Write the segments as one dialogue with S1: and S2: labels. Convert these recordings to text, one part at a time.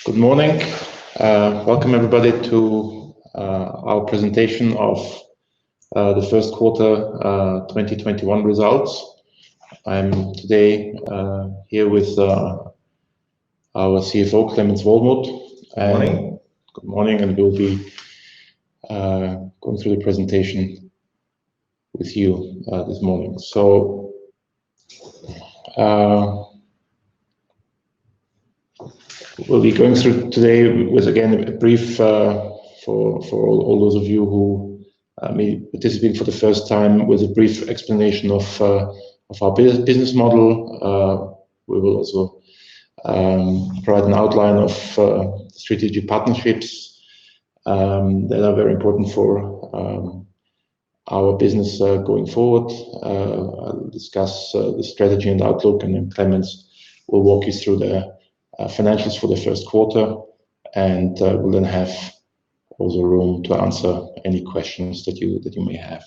S1: Good morning. Welcome everybody to our presentation of the first quarter 2021 results. I'm today here with our CFO, Clemens Wohlmuth.
S2: Good morning.
S1: Good morning, and we'll be going through the presentation with you this morning. So, we'll be going through today with, again, a brief for all those of you who may participate for the first time, with a brief explanation of our business model. We will also provide an outline of strategic partnerships that are very important for our business going forward. I'll discuss the strategy and outlook, and then Clemens will walk you through the financials for the first quarter, and we'll then have also room to answer any questions that you may have.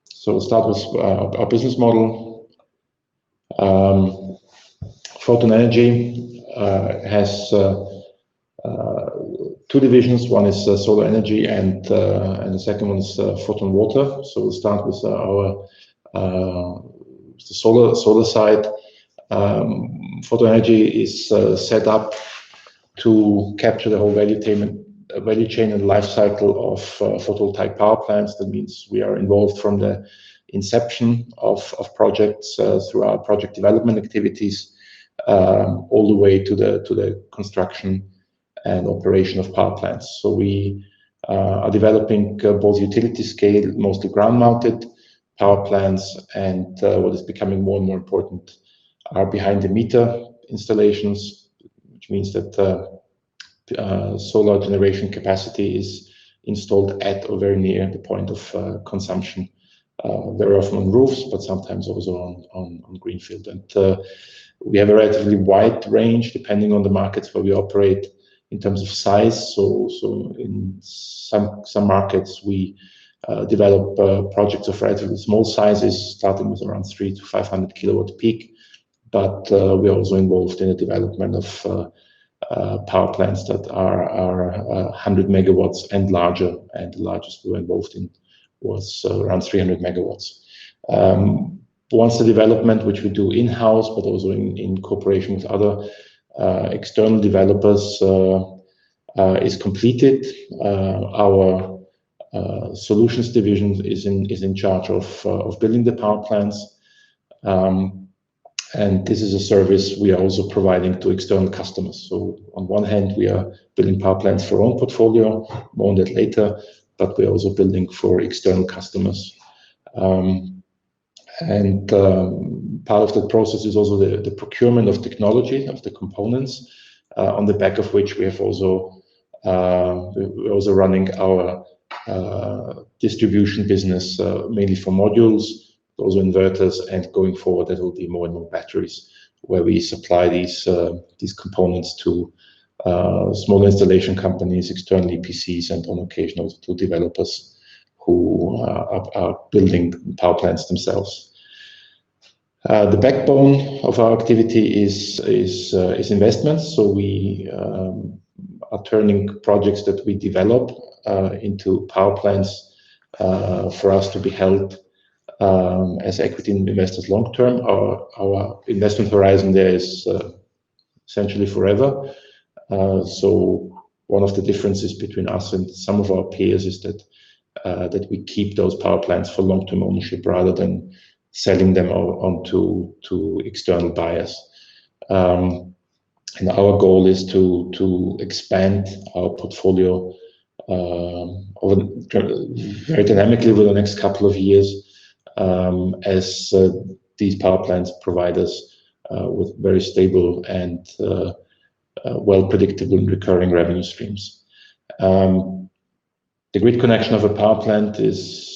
S1: So we'll start with our business model. Photon Energy has two divisions. One is solar energy, and the second one is Photon Water. So we'll start with the solar side. Photon Energy is set up to capture the whole value chain and life cycle of photovoltaic power plants. That means we are involved from the inception of projects through our project development activities, all the way to the construction and operation of power plants. So we are developing both utility scale, mostly ground-mounted power plants, and what is becoming more and more important are behind-the-meter installations, which means that solar generation capacity is installed at or very near the point of consumption, very often on roofs, but sometimes also on greenfield. And we have a relatively wide range depending on the markets where we operate in terms of size. So in some markets we develop projects of relatively small sizes, starting with around 300 to 500 kilowatt peak. But we are also involved in the development of power plants that are 100 megawatts and larger, and the largest we were involved in was around 300 megawatts. Once the development, which we do in-house, but also in cooperation with other external developers, is completed, our solutions division is in charge of building the power plants, and this is a service we are also providing to external customers. So on one hand, we are building power plants for our own portfolio, more on that later, but we're also building for external customers. And part of the process is also the procurement of technology, of the components, on the back of which we have also we're also running our distribution business, mainly for modules, also inverters, and going forward there will be more and more batteries, where we supply these components to small installation companies, external EPCs, and on occasion also to developers who are building power plants themselves. The backbone of our activity is investments. So we are turning projects that we develop into power plants for us to be held as equity investors long term. Our investment horizon there is essentially forever. So one of the differences between us and some of our peers is that we keep those power plants for long-term ownership rather than selling them on to external buyers. And our goal is to expand our portfolio very dynamically over the next couple of years, as these power plants provide us with very stable and well predictable and recurring revenue streams. The grid connection of a power plant is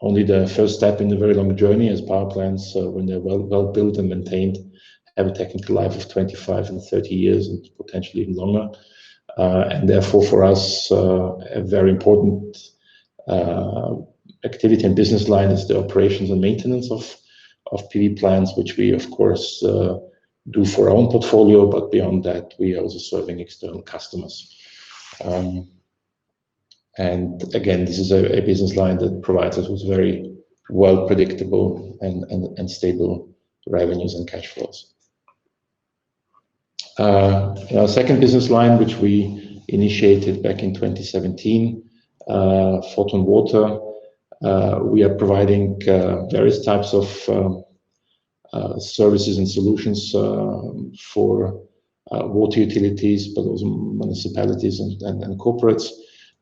S1: only the first step in a very long journey, as power plants, when they're well built and maintained, have a technical life of 25 and 30 years and potentially even longer. And therefore for us, a very important activity and business line is the operations and maintenance PV plants, which we of course do for our own portfolio, but beyond that, we are also serving external customers. And again, this is a business line that provides us with very well predictable and stable revenues and cash flows. Our second business line, which we initiated back in 2017, Photon Water, we are providing various types of services and solutions for water utilities, but also municipalities and corporates.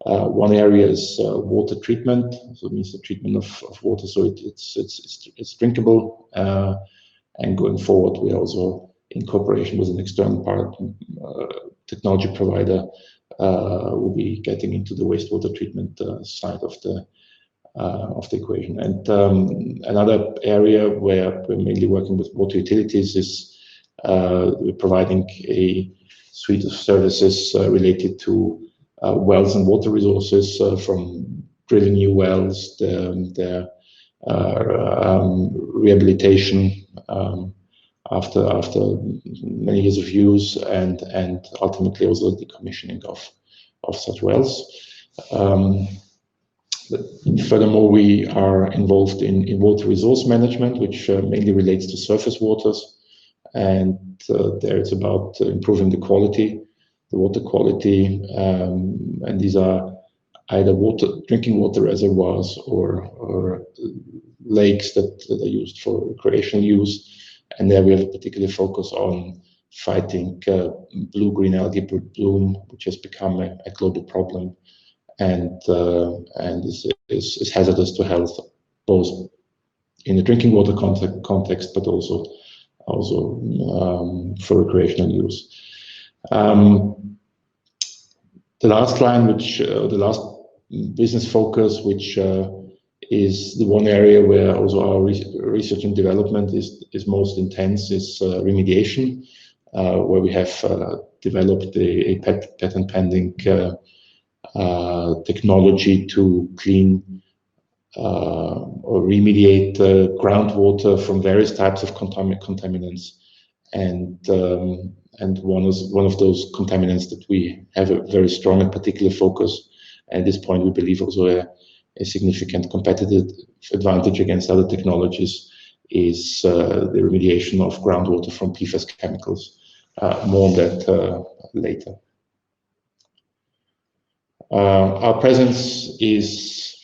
S1: One area is water treatment, so it means the treatment of water, so it's drinkable. And going forward, we also, in cooperation with an external technology provider, will be getting into the wastewater treatment side of the equation. And another area where we're mainly working with water utilities is we're providing a suite of services related to wells and water resources, from drilling new wells, the rehabilitation after many years of use, and ultimately also the decommissioning of such wells. Furthermore, we are involved in water resource management, which mainly relates to surface waters, and there it's about improving the water quality, and these are either drinking water reservoirs or lakes that are used for recreational use. And there we have a particular focus on fighting blue-green algae bloom, which has become a global problem, and is hazardous to health, both in the drinking water context, but also for recreational use. The last line, the last business focus, which is the one area where also our research and development is most intense, is remediation, where we have developed a patent pending technology to clean or remediate groundwater from various types of contaminants, and one of those contaminants that we have a very strong and particular focus at this point, we believe also a significant competitive advantage against other technologies, is the remediation of groundwater from PFAS chemicals. More on that later. Our presence is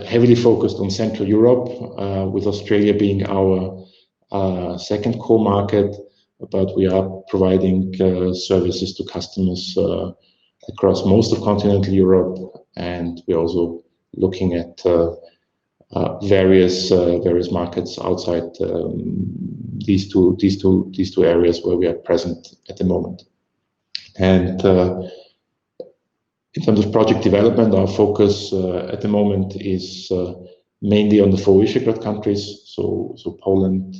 S1: heavily focused on Central Europe, with Australia being our second core market, but we are providing services to customers across most of continental Europe, and we're also looking at various markets outside these two areas where we are present at the moment. And in terms of project development, our focus at the moment is mainly on the 4 Visegrad countries, so Poland,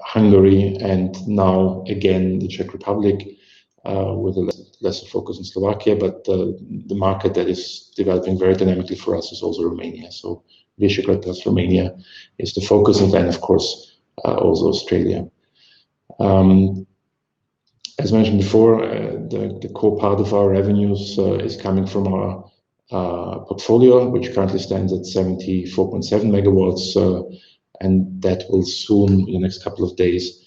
S1: Hungary, and now again the Czech Republic, with a lesser focus in Slovakia. But the market that is developing very dynamically for us is also Romania. So Visegrad plus Romania is the focus, and then of course also Australia. As mentioned before, the core part of our revenues is coming from our portfolio, which currently stands at 74.7 megawatts, and that will soon, in the next couple of days,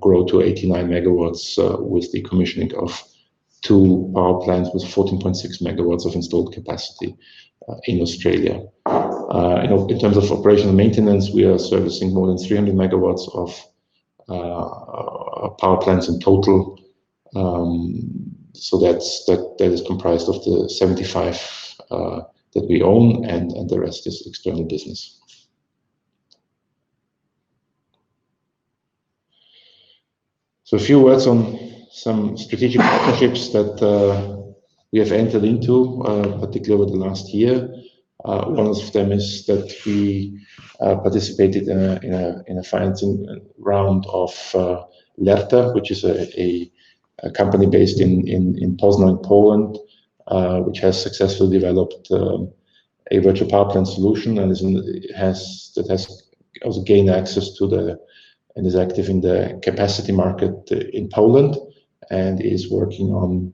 S1: grow to 89 megawatts with the commissioning of 2 power plants with 14.6 megawatts of installed capacity in Australia. In terms of operational maintenance, we are servicing more than 300 megawatts of power plants in total. So that is comprised of the 75 that we own, and the rest is external business. So a few words on some strategic partnerships that we have entered into, particularly over the last year. One of them is that we participated in a financing round of Lerta, which is a company based in Poznań, Poland, which has successfully developed a virtual power plant solution, and has also gained access to and is active in the capacity market in Poland, and is working on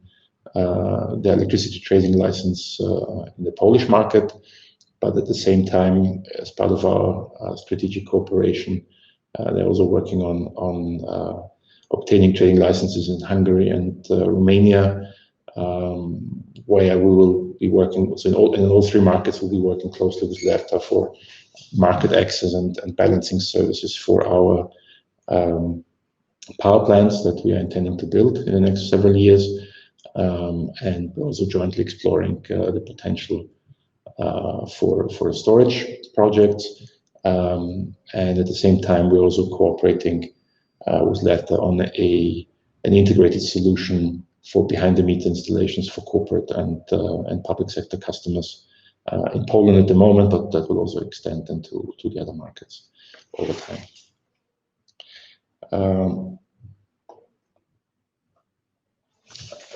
S1: the electricity trading license in the Polish market. But at the same time, as part of our strategic cooperation, they're also working on obtaining trading licenses in Hungary and Romania, where we will be working. So in all three markets, we'll be working closely with LERTA for market access and balancing services for our power plants that we are intending to build in the next several years, and we're also jointly exploring the potential for storage projects, and at the same time we're also cooperating with LERTA on an integrated solution for behind-the-meter installations for corporate and public sector customers in Poland at the moment, but that will also extend into the other markets over time.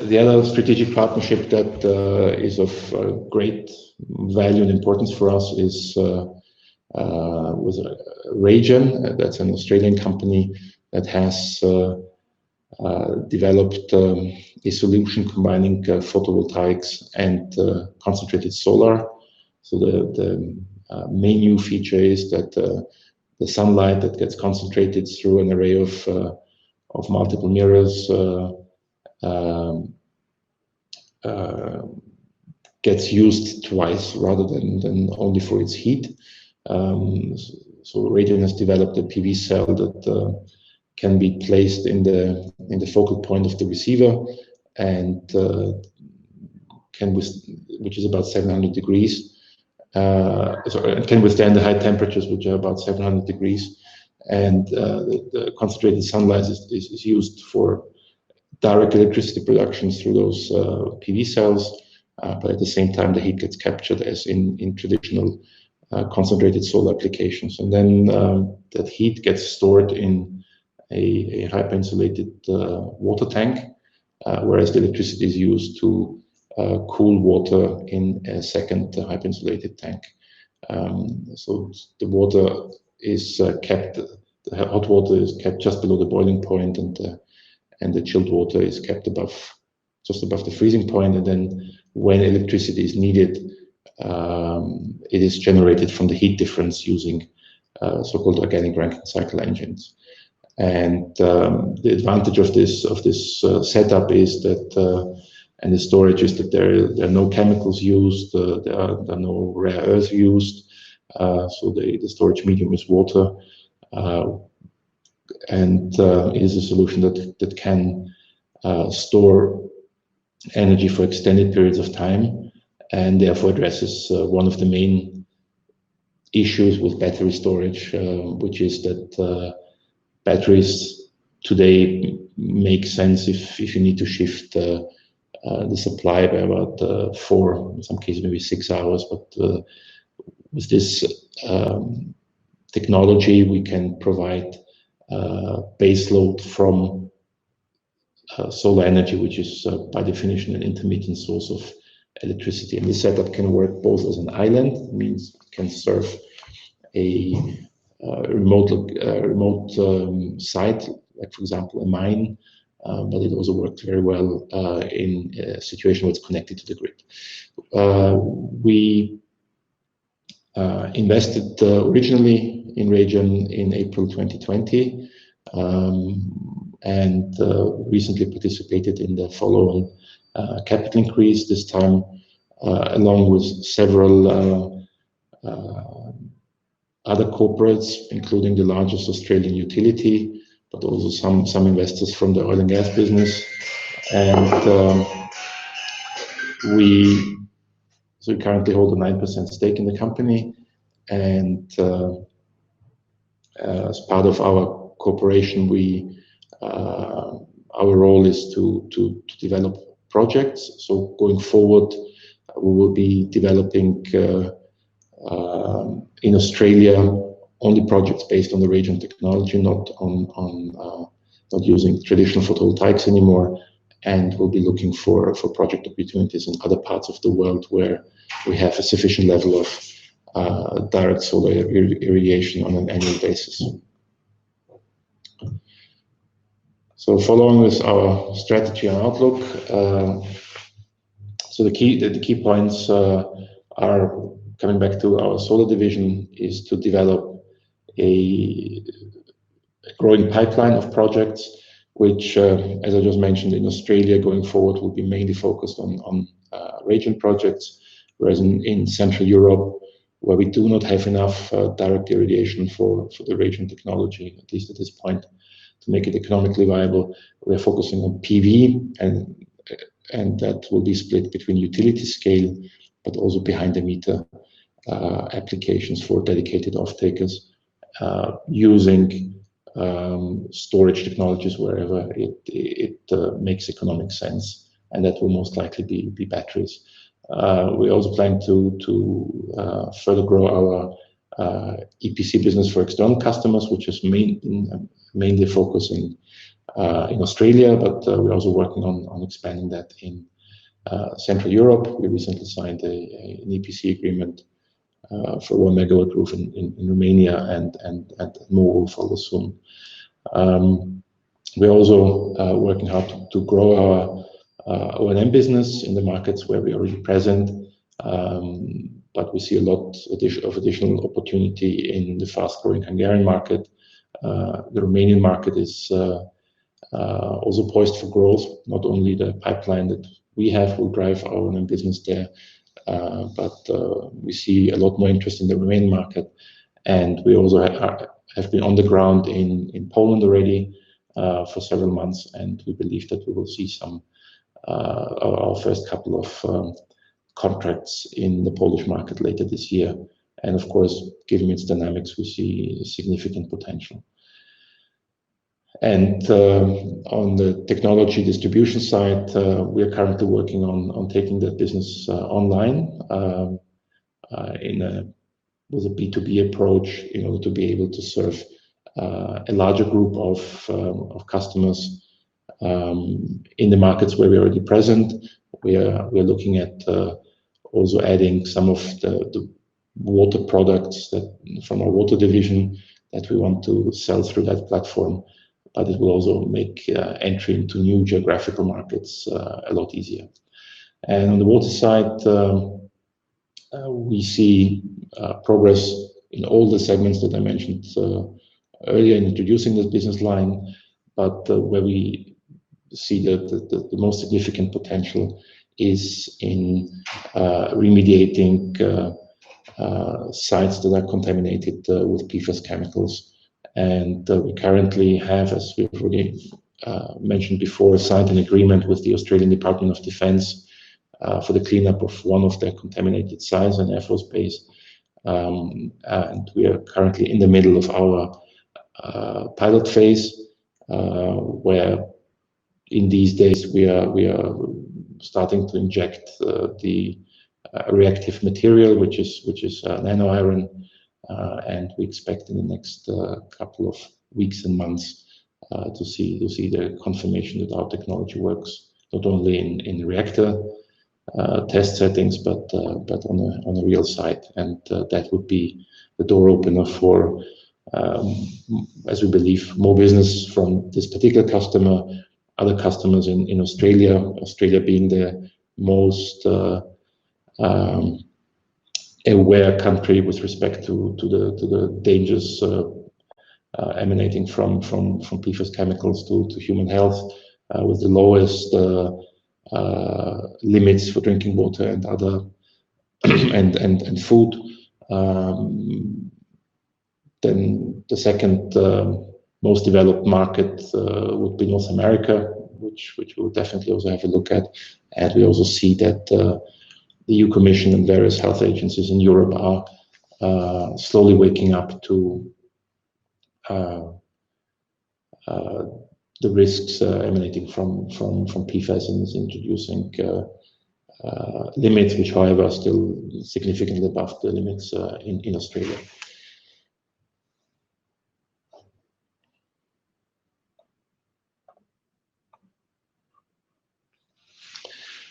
S1: The other strategic partnership that is of great value and importance for us is with Raygen. That's an Australian company that has developed a solution combining photovoltaics and concentrated solar. So the main new feature is that the sunlight that gets concentrated through an array of multiple mirrors gets used twice rather than only for its heat. So Raygen has developed a PV cell that can be placed in the focal point of the receiver, and which is about 700 degrees. It can withstand the high temperatures, which are about 700 degrees, and the concentrated sunlight is used for direct electricity production through those PV cells, but at the same time the heat gets captured as in traditional concentrated solar applications, and then that heat gets stored in a hyper-insulated water tank, whereas the electricity is used to cool water in a second hyper-insulated tank. So the water is kept, the hot water is kept just below the boiling point, and the chilled water is kept just above the freezing point. And then when electricity is needed, it is generated from the heat difference using so-called organic Rankine cycle engines. And the advantage of this setup is that, and the storage is that there are no chemicals used, there are no rare earths used, so the storage medium is water, and it is a solution that can store energy for extended periods of time, and therefore addresses one of the main issues with battery storage, which is that batteries today make sense if you need to shift the supply by about 4, in some cases maybe 6 hours. But with this technology, we can provide base load from solar energy, which is by definition an intermittent source of electricity. And this setup can work both as an island, means it can serve a remote site, like for example a mine, but it also works very well in a situation where it's connected to the grid. We invested originally in Raygen in April 2020, and recently participated in the follow-on capital increase, this time along with several other corporates, including the largest Australian utility, but also some investors from the oil and gas business. And we currently hold a 9% stake in the company, and as part of our cooperation, our role is to develop projects. So going forward, we will be developing in Australia only projects based on the Raygen technology, not using traditional photovoltaics anymore, and we'll be looking for project opportunities in other parts of the world where we have a sufficient level of direct solar irradiation on an annual basis. So following with our strategy and outlook, so the key points are coming back to our solar division is to develop a growing pipeline of projects, which, as I just mentioned, in Australia going forward will be mainly focused on radiant projects, whereas in Central Europe, where we do not have enough direct irradiation for the radiant technology, at least at this point, to make it economically viable, we are focusing on PV, and that will be split between utility scale, but also behind the meter applications for dedicated off-takers, using storage technologies wherever it makes economic sense, and that will most likely be batteries. We also plan to further grow our EPC business for external customers, which is mainly focusing in Australia, but we're also working on expanding that in Central Europe. We recently signed an EPC agreement for 1 megawatt roof in Romania, and more will follow soon. We're also working hard to grow our O&M business in the markets where we're already present, but we see a lot of additional opportunity in the fast-growing Hungarian market. The Romanian market is also poised for growth. Not only the pipeline that we have will drive our O&M business there, but we see a lot more interest in the Romanian market, and we also have been on the ground in Poland already for several months, and we believe that we will see our first couple of contracts in the Polish market later this year. And of course, given its dynamics, we see significant potential. And on the technology distribution side, we are currently working on taking that business online with a B2B approach in order to be able to serve a larger group of customers in the markets where we're already present. We are looking at also adding some of the water products from our water division that we want to sell through that platform, but it will also make entry into new geographical markets a lot easier. And on the water side, we see progress in all the segments that I mentioned earlier in introducing this business line, but where we see the most significant potential is in remediating sites that are contaminated with PFAS chemicals. And we currently have, as we've already mentioned before, signed an agreement with the Australian Department of Defence for the cleanup of one of their contaminated sites, an Air Force base. And we are currently in the middle of our pilot phase, where in these days we are starting to inject the reactive material, which is nano iron, and we expect in the next couple of weeks and months to see the confirmation that our technology works not only in reactor test settings, but on a real site, and that would be the door opener for, as we believe, more business from this particular customer, other customers in Australia. Australia being the most aware country with respect to the dangers emanating from PFAS chemicals to human health, with the lowest limits for drinking water and other and food. Then the second most developed market would be North America, which we'll definitely also have a look at. And we also see that the EU Commission and various health agencies in Europe are slowly waking up to the risks emanating from PFAS, and is introducing limits, which, however, are still significantly above the limits in Australia.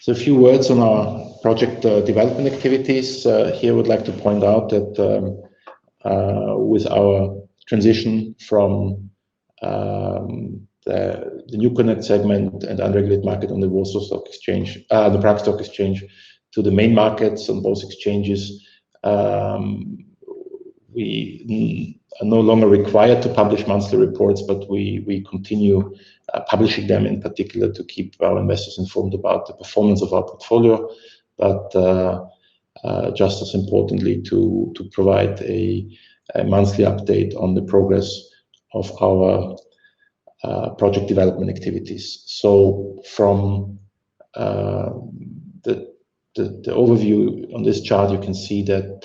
S1: So a few words on our project development activities. Here I would like to point out that with our transition from the new connect segment and unregulated market on the Warsaw Stock Exchange, the Prague Stock Exchange, to the main markets on both exchanges, we are no longer required to publish monthly reports, but we continue publishing them, in particular to keep our investors informed about the performance of our portfolio, but just as importantly to provide a monthly update on the progress of our project development activities. So from the overview on this chart, you can see that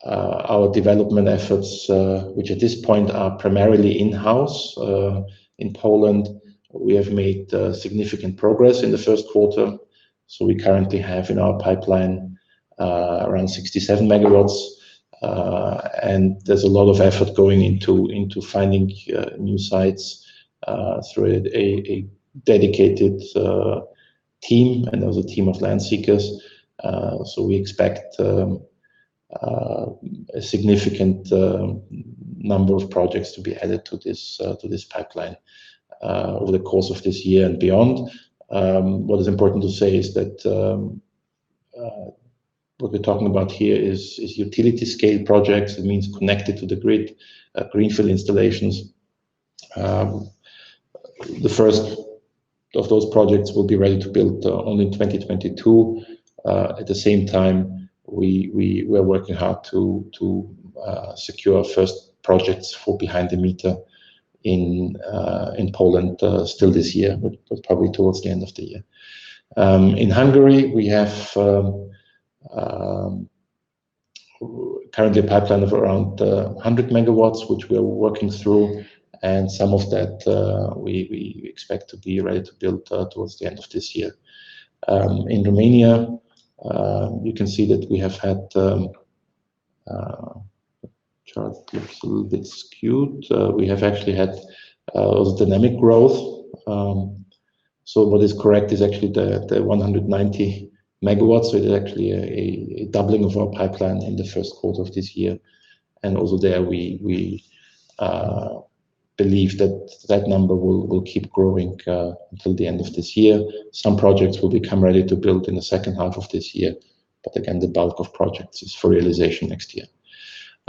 S1: our development efforts, which at this point are primarily in-house in Poland, we have made significant progress in the first quarter. So we currently have in our pipeline around 67 megawatts, and there's a lot of effort going into finding new sites through a dedicated team, and there's a team of land seekers. So we expect a significant number of projects to be added to this pipeline over the course of this year and beyond. What is important to say is that what we're talking about here is utility scale projects. It means connected to the grid, greenfield installations. The first of those projects will be ready to build only in 2022. At the same time, we're working hard to secure first projects for behind the meter in Poland still this year, but probably towards the end of the year. In Hungary, we have currently a pipeline of around 100 megawatts, which we are working through, and some of that we expect to be ready to build towards the end of this year. In Romania, you can see that we have had chart looks a little bit skewed. We have actually had dynamic growth. So what is correct is actually the 190 megawatts. So it is actually a doubling of our pipeline in the first quarter of this year. And also there we believe that number will keep growing until the end of this year. Some projects will become ready to build in the second half of this year, but again, the bulk of projects is for realization next year.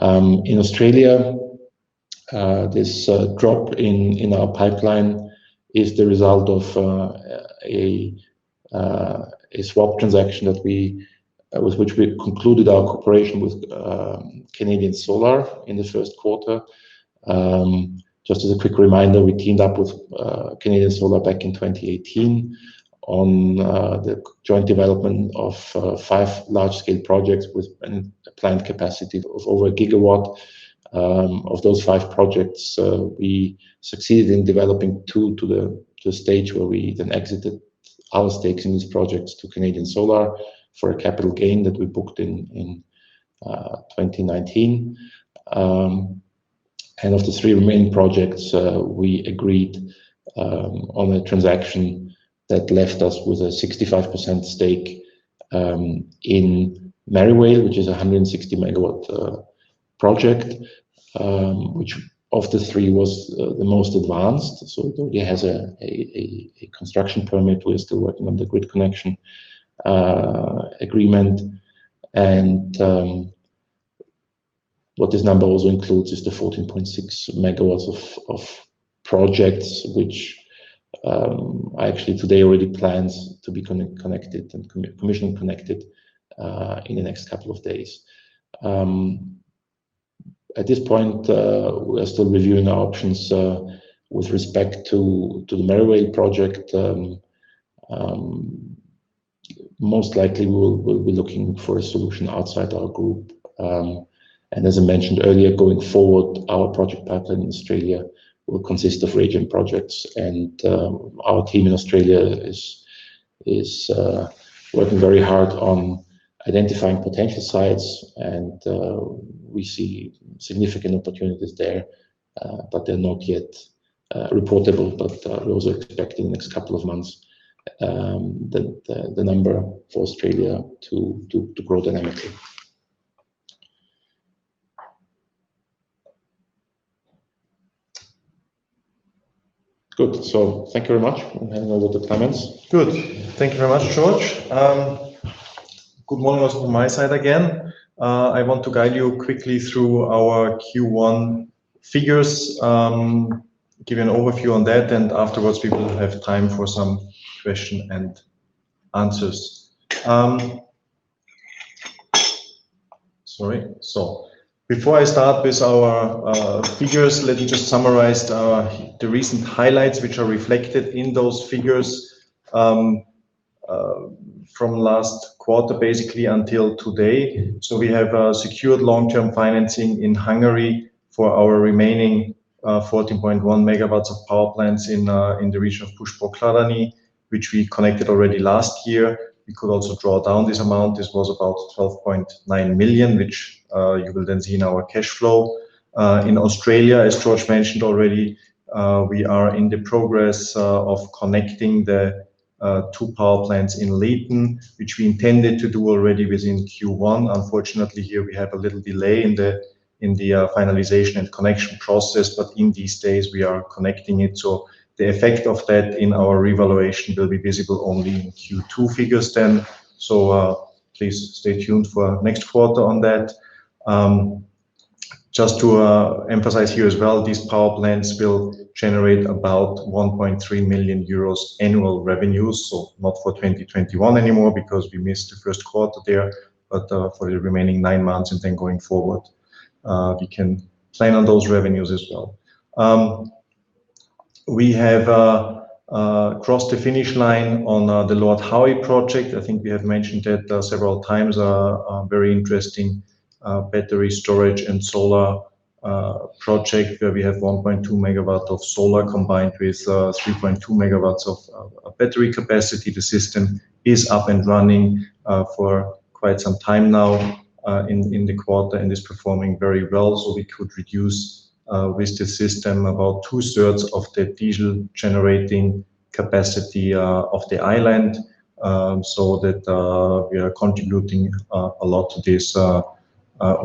S1: In Australia, this drop in our pipeline is the result of a swap transaction that with which we concluded our cooperation with Canadian Solar in the first quarter. Just as a quick reminder, we teamed up with Canadian Solar back in 2018 on the joint development of 5 large-scale projects with a planned capacity of over 1 gigawatt. Of those 5 projects, we succeeded in developing 2 to the stage where we then exited our stakes in these projects to Canadian Solar for a capital gain that we booked in 2019. And of the 3 remaining projects, we agreed on a transaction that left us with a 65% stake in Merivale, which is a 160 megawatt project, which of the 3 was the most advanced. So it already has a construction permit. We're still working on the grid connection agreement. And what this number also includes is the 14.6 megawatts of projects, which are actually today already plans to be connected and commissioning connected in the next couple of days. At this point, we are still reviewing our options with respect to the Merivale project. Most likely, we'll be looking for a solution outside our group. And as I mentioned earlier, going forward, our project pipeline in Australia will consist of RayGen projects, and our team in Australia is working very hard on identifying potential sites, and we see significant opportunities there, but they're not yet reportable. But we also expect in the next couple of months the number for Australia to grow dynamically. Good. So thank you very much. I'm handing over to Clemens.
S2: Good. Thank you very much, George. Good morning also from my side again. I want to guide you quickly through our Q1 figures, give you an overview on that, and afterwards we will have time for some question and answers. So before I start with our figures, let me just summarize the recent highlights which are reflected in those figures from last quarter basically until today. So we have secured long-term financing in Hungary for our remaining 14.1 megawatts of power plants in the region of Pushpokladany, which we connected already last year. We could also draw down this amount. This was about 12.9 million, which you will then see in our cash flow. In Australia, as George mentioned already, we are in the progress of connecting the 2 power plants in Leighton, which we intended to do already within Q1. Unfortunately, here we have a little delay in the finalization and connection process, but in these days we are connecting it. So the effect of that in our revaluation will be visible only in Q2 figures then. So please stay tuned for next quarter on that. Just to emphasize here as well, these power plants will generate about 1.3 million euros annual revenues. So not for 2021 anymore because we missed the first quarter there, but for the remaining 9 months and then going forward, we can plan on those revenues as well. We have crossed the finish line on the Lord Howe project. I think we have mentioned that several times. A very interesting battery storage and solar project where we have 1.2 megawatt of solar combined with 3.2 megawatts of battery capacity. The system is up and running for quite some time now in the quarter and is performing very well. So we could reduce with the system about 2/3 of the diesel generating capacity of the island, so that we are contributing a lot to this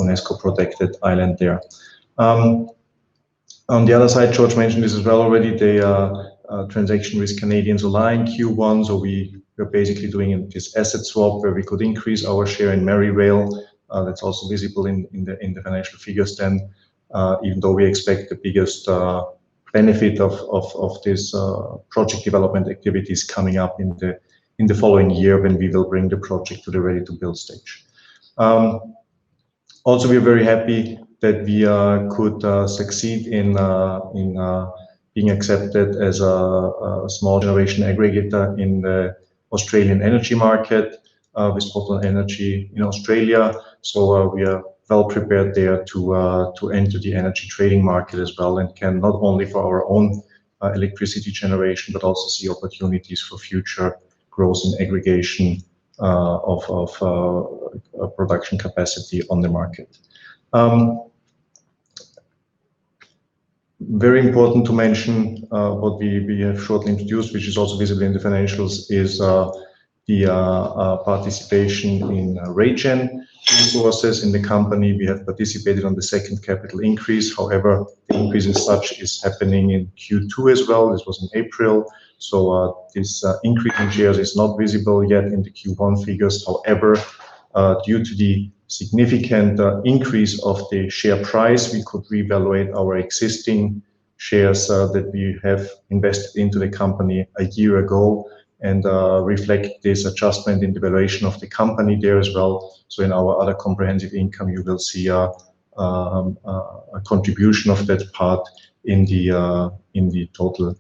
S2: UNESCO protected island there. On the other side, George mentioned this as well already, the transaction with Canadian Solar in Q1. So we're basically doing this asset swap where we could increase our share in Maryvale. That's also visible in the financial figures then, even though we expect the biggest benefit of this project development activities coming up in the following year when we will bring the project to the ready-to-build stage. Also, we are very happy that we could succeed in being accepted as a small generation aggregator in the Australian energy market with Photon Energy in Australia. So we are well prepared there to enter the energy trading market as well, and can not only for our own electricity generation, but also see opportunities for future growth in aggregation of production capacity on the market. Very important to mention what we have shortly introduced, which is also visible in the financials, is the participation in Regen resources in the company. We have participated on the second capital increase. However, the increase as such is happening in Q2 as well. This was in April. So this increase in shares is not visible yet in the Q1 figures. However, due to the significant increase of the share price, we could reevaluate our existing shares that we have invested into the company a year ago, and reflect this adjustment in the valuation of the company there as well. So in our other comprehensive income, you will see a contribution of that part in the total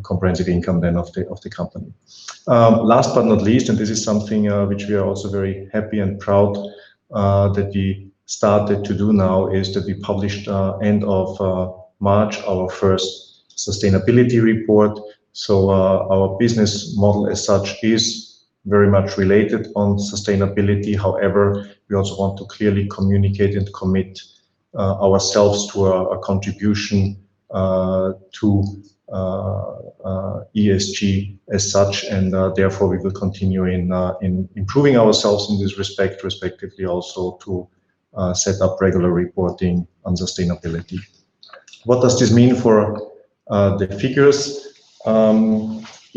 S2: comprehensive income then of the company. Last but not least, and this is something which we are also very happy and proud that we started to do now, is that we published end of March our first sustainability report. So our business model as such is very much related on sustainability. However, we also want to clearly communicate and commit ourselves to a contribution to ESG as such, and therefore we will continue in improving ourselves in this respect, respectively also to set up regular reporting on sustainability. What does this mean for the figures?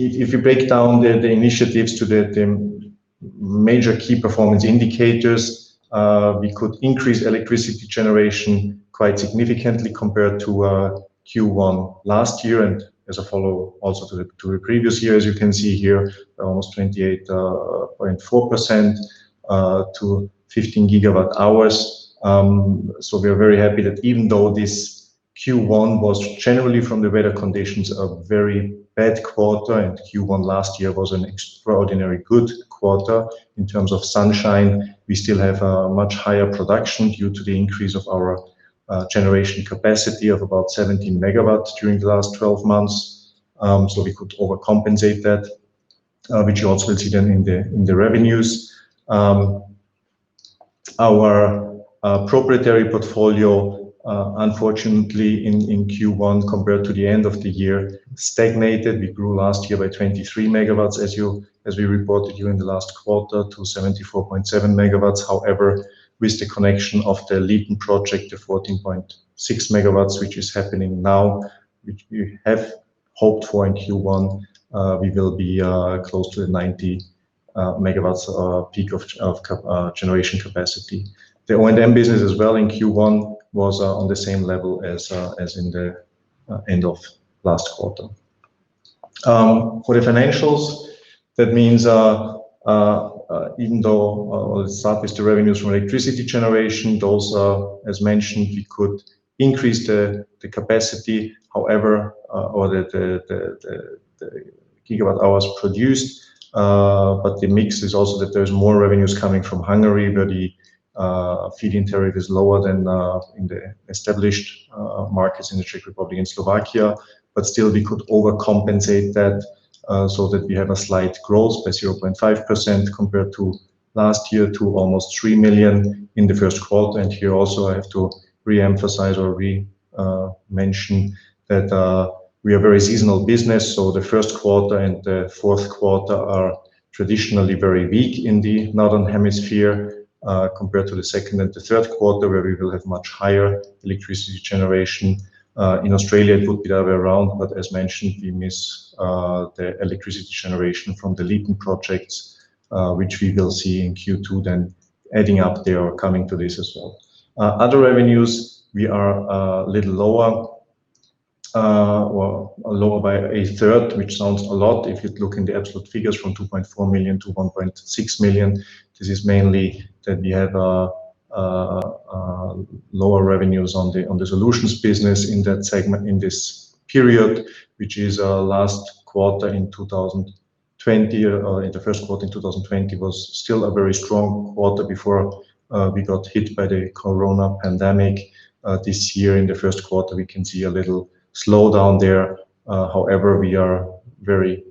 S2: If you break down the initiatives to the major key performance indicators, we could increase electricity generation quite significantly compared to Q1 last year, and as a follow also to the previous year, as you can see here, almost 28.4% to 15 gigawatt hours. So we are very happy that even though this Q1 was generally from the weather conditions a very bad quarter, and Q1 last year was an extraordinary good quarter in terms of sunshine, we still have a much higher production due to the increase of our generation capacity of about 17 megawatts during the last 12 months. So we could overcompensate that, which you also will see then in the revenues. Our proprietary portfolio, unfortunately, in Q1 compared to the end of the year, stagnated. We grew last year by 23 megawatts, as we reported during the last quarter, to 74.7 megawatts. However, with the connection of the Leiden project, the 14.6 megawatts, which is happening now, which we have hoped for in Q1, we will be close to the 90 megawatts peak of generation capacity. The O&M business as well in Q1 was on the same level as in the end of last quarter. For the financials, that means even though let's start with the revenues from electricity generation, those as mentioned, we could increase the capacity, however, or the gigawatt hours produced, but the mix is also that there's more revenues coming from Hungary, where the feed-in tariff is lower than in the established markets in the Czech Republic and Slovakia, but still we could overcompensate that so that we have a slight growth by 0.5% compared to last year to almost 3 million in the first quarter. And here also I have to re-emphasize or mention that we are a very seasonal business, so the first quarter and the fourth quarter are traditionally very weak in the Northern Hemisphere compared to the second and the third quarter, where we will have much higher electricity generation. In Australia, it would be the other way around, but as mentioned, we miss the electricity generation from the Leiden projects, which we will see in Q2 then adding up there or coming to this as well. Other revenues, we are a little lower, or lower by a third, which sounds a lot if you look in the absolute figures from 2.4 million to 1.6 million. This is mainly that we have lower revenues on the solutions business in that segment in this period, which is last quarter in 2020, or in the first quarter in 2020 was still a very strong quarter before we got hit by the corona pandemic. This year in the first quarter we can see a little slowdown there. However, we are very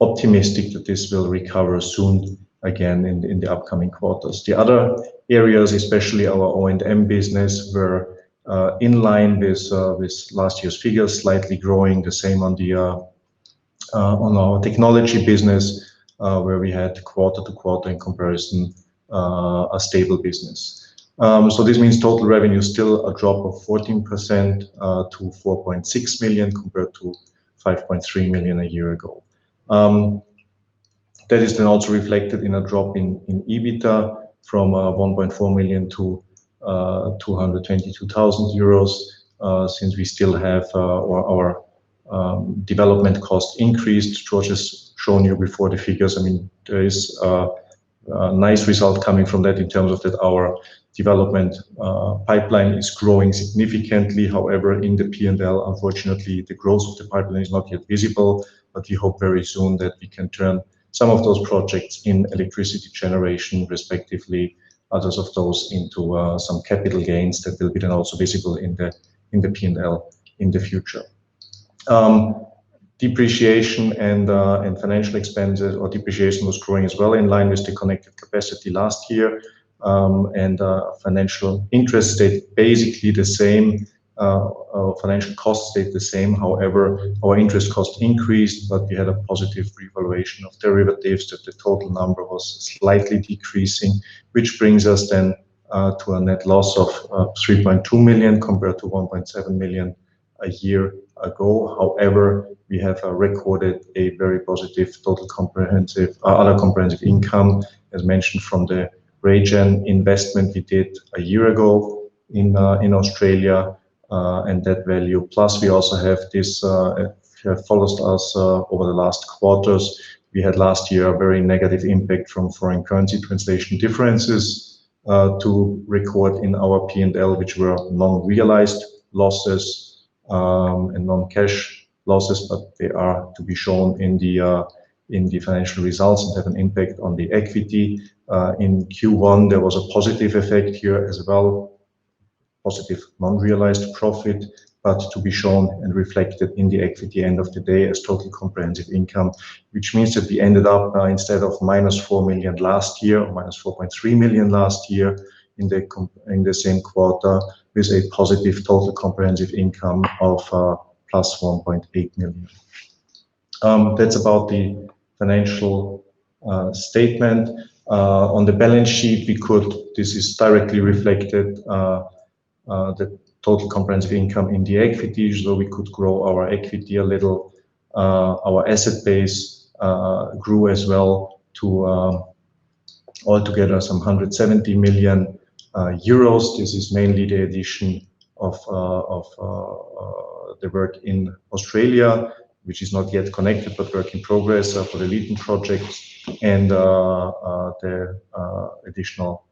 S2: optimistic that this will recover soon again in the upcoming quarters. The other areas, especially our O&M business, were in line with last year's figures, slightly growing. The same on our technology business, where we had quarter to quarter in comparison a stable business. So this means total revenue still a drop of 14% to 4.6 million compared to 5.3 million a year ago. That is then also reflected in a drop in EBITDA from 1.4 million to 222,000 euros, since we still have our development cost increased. George has shown you before the figures. I mean, there is a nice result coming from that in terms of that our development pipeline is growing significantly. However, in the P&L, unfortunately, the growth of the pipeline is not yet visible, but we hope very soon that we can turn some of those projects in electricity generation, respectively, others of those into some capital gains that will be then also visible in the P&L in the future. Depreciation and financial expenses, or depreciation was growing as well in line with the connected capacity last year, and financial interest stayed basically the same our financial costs stayed the same. However, our interest cost increased, but we had a positive revaluation of derivatives that the total number was slightly decreasing, which brings us then to a net loss of 3.2 million compared to 1.7 million a year ago. However, we have recorded a very positive total comprehensive other comprehensive income, as mentioned, from the Regen investment we did a year ago in Australia, and that value. Plus, we also have this. If you have followed us over the last quarters, we had last year a very negative impact from foreign currency translation differences to record in our P&L, which were non-realized losses and non-cash losses, but they are to be shown in the financial results and have an impact on the equity. In Q1, there was a positive effect here as well, positive non-realized profit, but to be shown and reflected in the equity end of the day as total comprehensive income, which means that we ended up instead of -4 million last year or -4.3 million last year in the same quarter, with a positive total comprehensive income of plus 1.8 million. That's about the financial statement. On the balance sheet, this is directly reflected the total comprehensive income in the equity, so we could grow our equity a little. Our asset base grew as well to altogether some 170 million euros. This is mainly the addition of the work in Australia, which is not yet connected, but work in progress for the Photon project, and the additional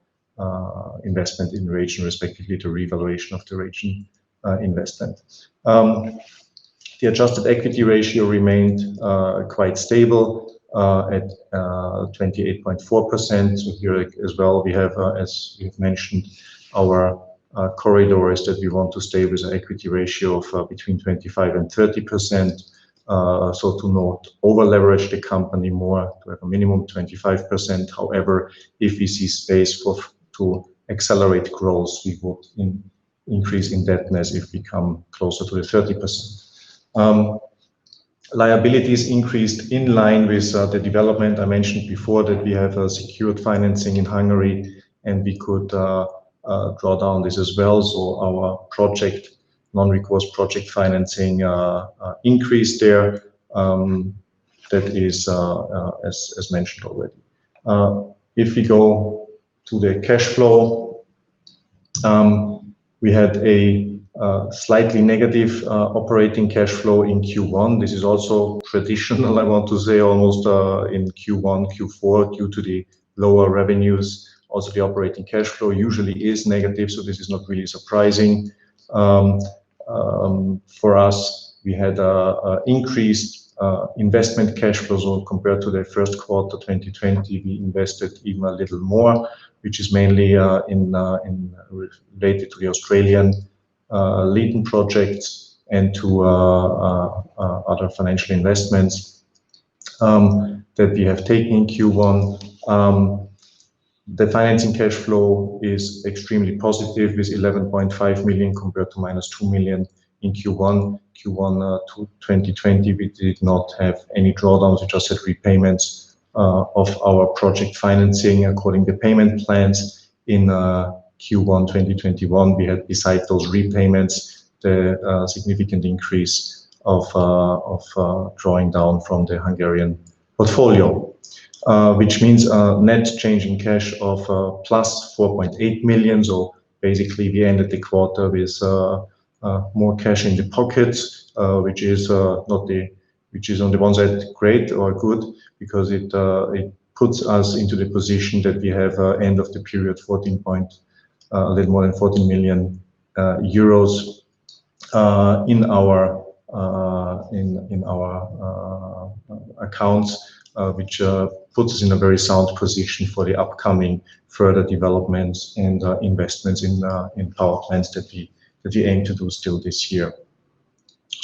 S2: investment in Regen, respectively the revaluation of the Regen investment. The adjusted equity ratio remained quite stable at 28.4%. So here as well, we have, as we've mentioned, our corridor is that we want to stay with an equity ratio of between 25 and 30%. So to not over leverage the company more, to have a minimum 25%. However, if we see space to accelerate growth, we would increase indebtedness if we come closer to the 30%. Liabilities increased in line with the development. I mentioned before that we have secured financing in Hungary, and we could draw down this as well. So our non-recourse project financing increased there. That is, as mentioned already. If we go to the cash flow, we had a slightly negative operating cash flow in Q1. This is also traditional, I want to say, almost in Q1, Q4, due to the lower revenues. Also, the operating cash flow usually is negative, so this is not really surprising. For us, we had increased investment cash flows. So compared to the first quarter 2020, we invested even a little more, which is mainly related to the Australian Photon projects and to other financial investments that we have taken in Q1. The financing cash flow is extremely positive with 11.5 million compared to -2 million in Q1. Q1 2020, we did not have any drawdowns, we just had repayments of our project financing according to payment plans. In Q1 2021, we had, beside those repayments, the significant increase of drawing down from the Hungarian portfolio. Which means a net change in cash of plus 4.8 million. So basically, we ended the quarter with more cash in the pockets, which is on the one side great or good, because it puts us into the position that we have end of the period a little more than 14 million euros in our accounts, which puts us in a very sound position for the upcoming further developments and investments in power plants that we aim to do still this year.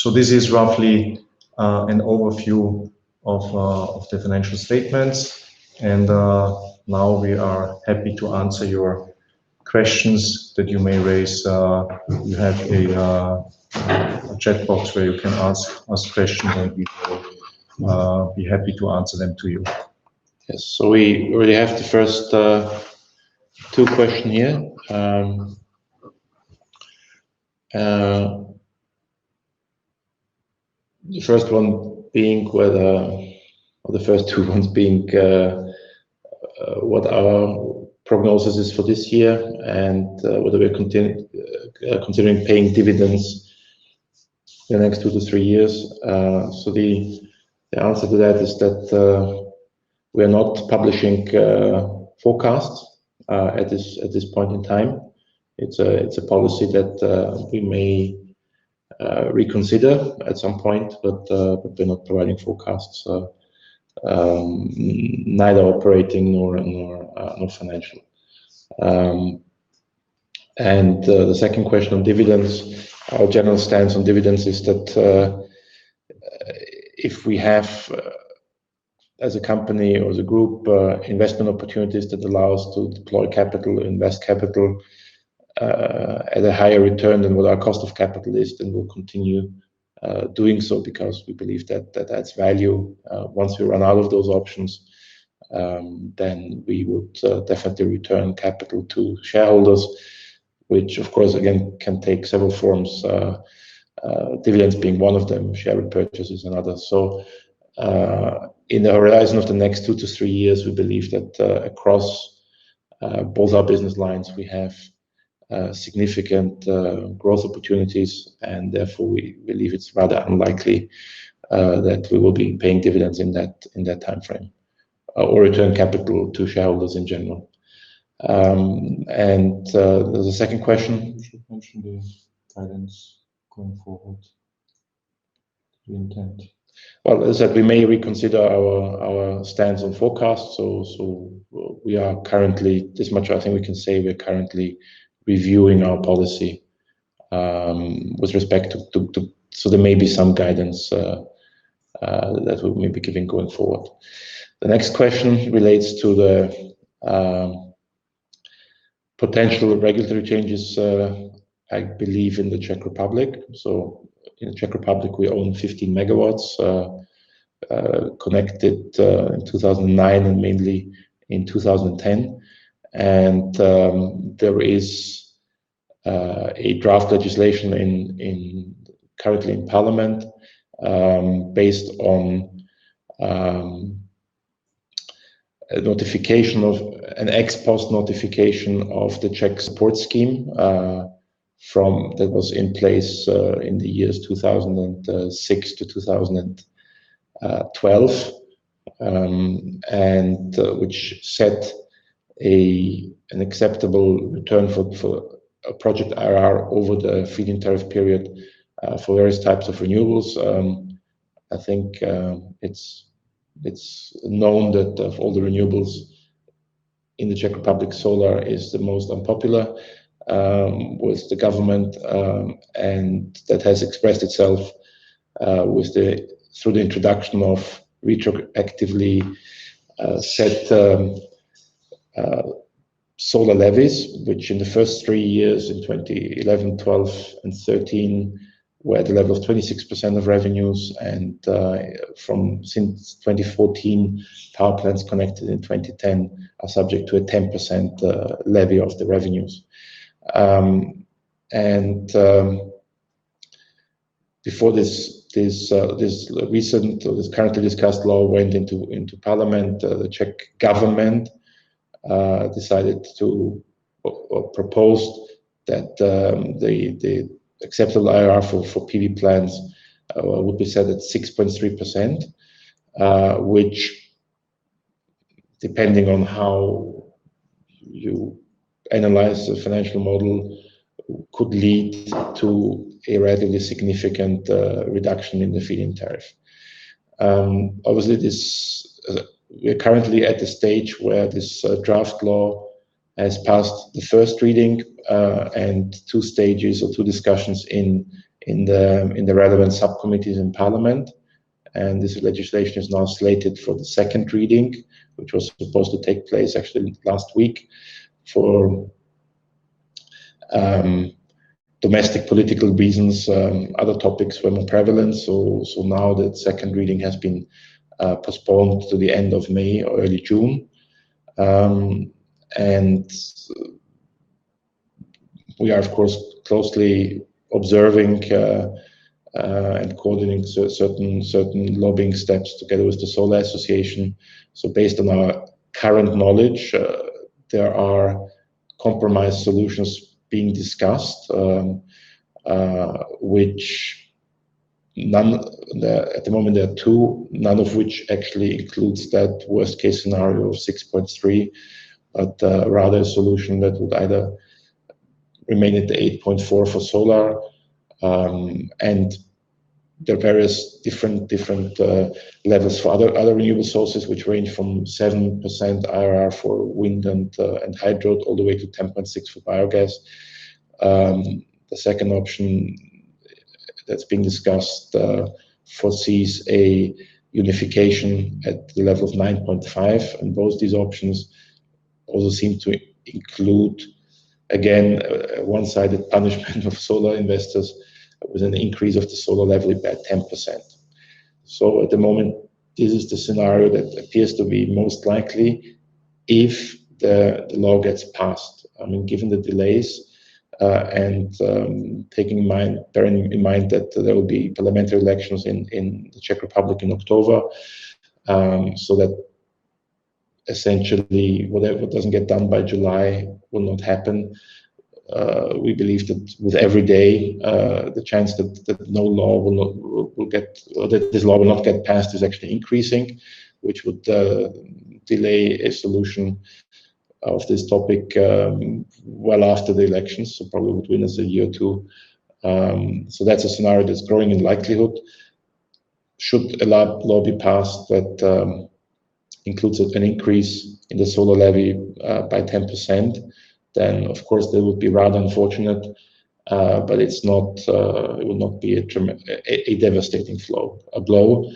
S2: So this is roughly an overview of the financial statements, and now we are happy to answer your questions that you may raise, you have a chat box where you can ask us questions, and we will be happy to answer them to you.
S1: Yes, so we already have the first two questions here. The first one being whether, or the first two ones being what our prognosis is for this year, and whether we're considering paying dividends in the next 2 to 3 years. So the answer to that is that we are not publishing forecasts at this point in time. It's a policy that we may reconsider at some point, but we're not providing forecasts, neither operating nor financial. And the second question on dividends, our general stance on dividends is that if we have, as a company or as a group, investment opportunities that allow us to deploy capital, invest capital at a higher return than what our cost of capital is, then we'll continue doing so, because we believe that adds value. Once we run out of those options, then we would definitely return capital to shareholders, which of course again can take several forms, dividends being one of them, share repurchases another. So in the horizon of the next 2 to 3 years, we believe that across both our business lines we have significant growth opportunities, and therefore we believe it's rather unlikely that we will be paying dividends in that time frame, or return capital to shareholders in general. And there's a second question.
S2: You should mention the guidance going forward. The intent.
S1: Well, as I said, we may reconsider our stance on forecasts. So we are currently, this much I think we can say, we're currently reviewing our policy with respect to so there may be some guidance that we may be giving going forward. The next question relates to the potential regulatory changes, I believe, in the Czech Republic. So in the Czech Republic, we own 15 megawatts connected in 2009 and mainly in 2010. And there is a draft legislation currently in Parliament based on a notification of an ex post notification of the Czech support scheme that was in place in the years 2006 to 2012, and which set an acceptable return for a project IRR over the feed-in tariff period for various types of renewables. I think it's known that of all the renewables in the Czech Republic, solar is the most unpopular with the government, and that has expressed itself through the introduction of retroactively set solar levies, which in the first 3 years, in 2011, 12, and 13, were at the level of 26% of revenues, and since 2014, power plants connected in 2010 are subject to a 10% levy of the revenues. Before this currently discussed law went into Parliament, the Czech government decided to or proposed that the acceptable IRR for PV plants would be set at 6.3%, which, depending on how you analyze the financial model, could lead to a relatively significant reduction in the feed-in tariff. Obviously, we're currently at the stage where this draft law has passed the first reading and 2 stages or 2 discussions in the relevant subcommittees in Parliament, and this legislation is now slated for the second reading, which was supposed to take place actually last week. For Domestic political reasons, other topics were more prevalent. So now the second reading has been postponed to the end of May or early June. And we are, of course, closely observing and coordinating certain lobbying steps together with the Solar Association. So based on our current knowledge, there are compromise solutions being discussed, which at the moment there are two, none of which actually includes that worst case scenario of 6.3, but rather a solution that would either remain at the 8.4 for solar, and there are various different levels for other renewable sources, which range from 7% IRR for wind and hydro, all the way to 10.6 for biogas. The second option that's being discussed foresees a unification at the level of 9.5, and both these options also seem to include, again, one-sided punishment of solar investors with an increase of the solar levy by 10%. So at the moment, this is the scenario that appears to be most likely if the law gets passed. I mean, given the delays and bearing in mind that there will be parliamentary elections in the Czech Republic in October, so that essentially whatever doesn't get done by July will not happen. We believe that with every day, the chance that no law will get, or that this law will not get passed, is actually increasing, which would delay a solution of this topic well after the elections, so probably would win us a year or two. So that's a scenario that's growing in likelihood. Should a law be passed that includes an increase in the solar levy by 10%, then of course that would be rather unfortunate, but it's not. It will not be a devastating blow.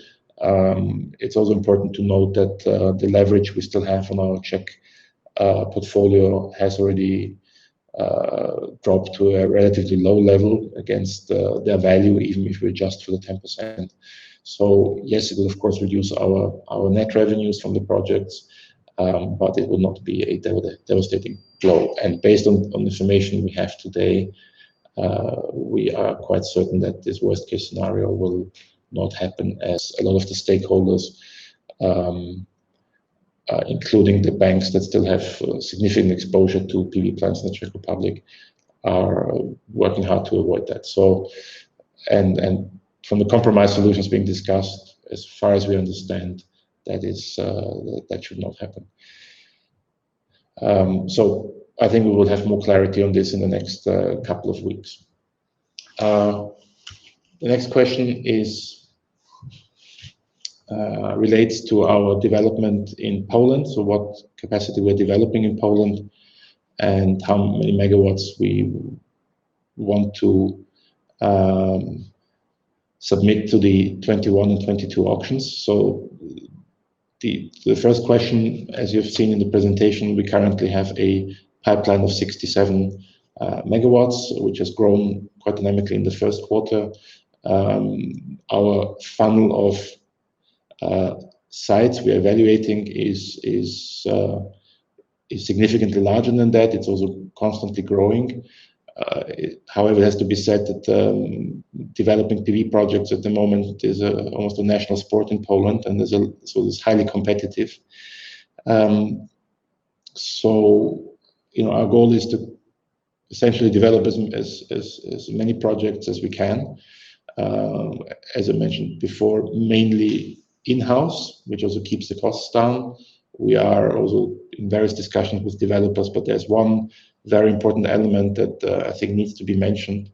S1: It's also important to note that the leverage we still have on our Czech portfolio has already dropped to a relatively low level against their value, even if we adjust for the 10%. So yes, it will of course reduce our net revenues from the projects, but it will not be a devastating blow. And based on information we have today, we are quite certain that this worst case scenario will not happen, as a lot of the stakeholders, including the banks that still have significant exposure to PV plants in the Czech Republic, are working hard to avoid that. So, and from the compromise solutions being discussed, as far as we understand, that should not happen. So I think we will have more clarity on this in the next couple of weeks. The next question is relates to our development in Poland. So what capacity we're developing in Poland and how many megawatts we want to submit to the 21 and 22 auctions. So the first question, as you've seen in the presentation, we currently have a pipeline of 67 megawatts, which has grown quite dynamically in the first quarter. Our funnel of sites we're evaluating is significantly larger than that. It's also constantly growing. However, it has to be said that developing PV projects at the moment is almost a national sport in Poland, and so it's highly competitive. So, our goal is to essentially develop as many projects as we can. As I mentioned before, mainly in-house, which also keeps the costs down. We are also in various discussions with developers, but there's one very important element that I think needs to be mentioned,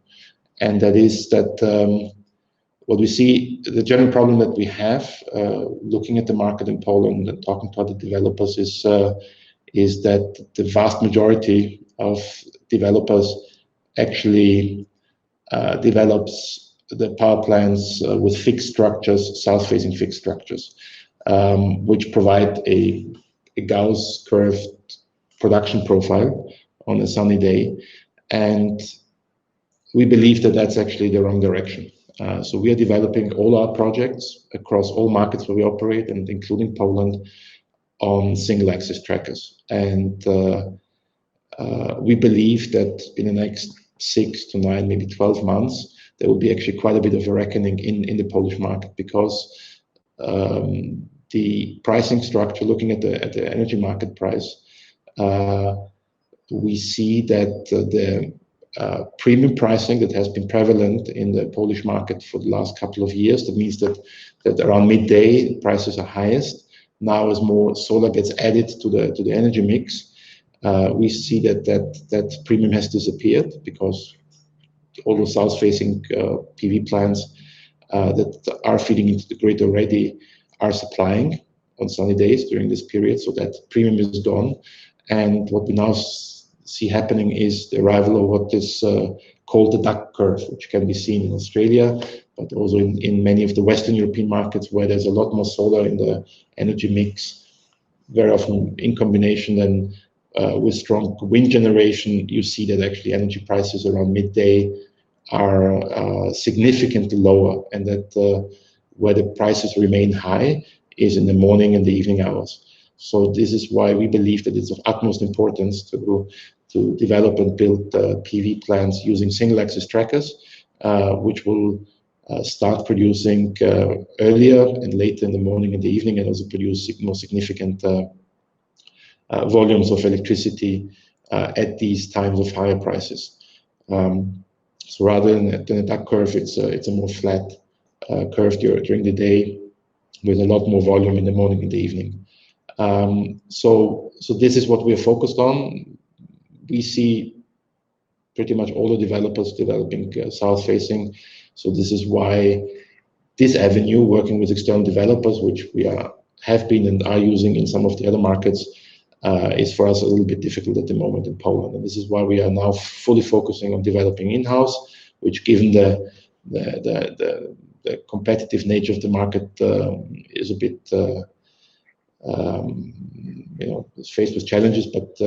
S1: and that is that what we see, the general problem that we have looking at the market in Poland and talking to other developers is that the vast majority of developers actually develops the power plants with fixed structures, south-facing fixed structures, which provide a Gauss curved production profile on a sunny day. And we believe that that's actually the wrong direction. So we are developing all our projects across all markets where we operate, and including Poland, on single-axis trackers. And we believe that in the next 6 to 9, maybe 12 months, there will be actually quite a bit of a reckoning in the Polish market, because the pricing structure, looking at the energy market price, we see that the premium pricing that has been prevalent in the Polish market for the last couple of years, that means that around midday prices are highest. Now, as more solar gets added to the energy mix, we see that premium has disappeared, because all the south-facing PV plants that are feeding into the grid already are supplying on sunny days during this period, so that premium is gone. And what we now see happening is the arrival of what is called the duck curve, which can be seen in Australia, but also in many of the Western European markets, where there's a lot more solar in the energy mix, very often in combination then with strong wind generation. You see that actually energy prices around midday are significantly lower, and that where the prices remain high is in the morning and the evening hours. So this is why we believe that it's of utmost importance to develop and build PV plants using single-axis trackers, which will start producing earlier and later in the morning and the evening, and also produce more significant volumes of electricity at these times of higher prices. So rather than a duck curve, it's a more flat curve during the day, with a lot more volume in the morning and the evening. So this is what we are focused on. We see pretty much all the developers developing south-facing. So this is why this avenue, working with external developers, which we have been and are using in some of the other markets, is for us a little bit difficult at the moment in Poland. And this is why we are now fully focusing on developing in-house, which, given the competitive nature of the market, is a bit it's faced with challenges, but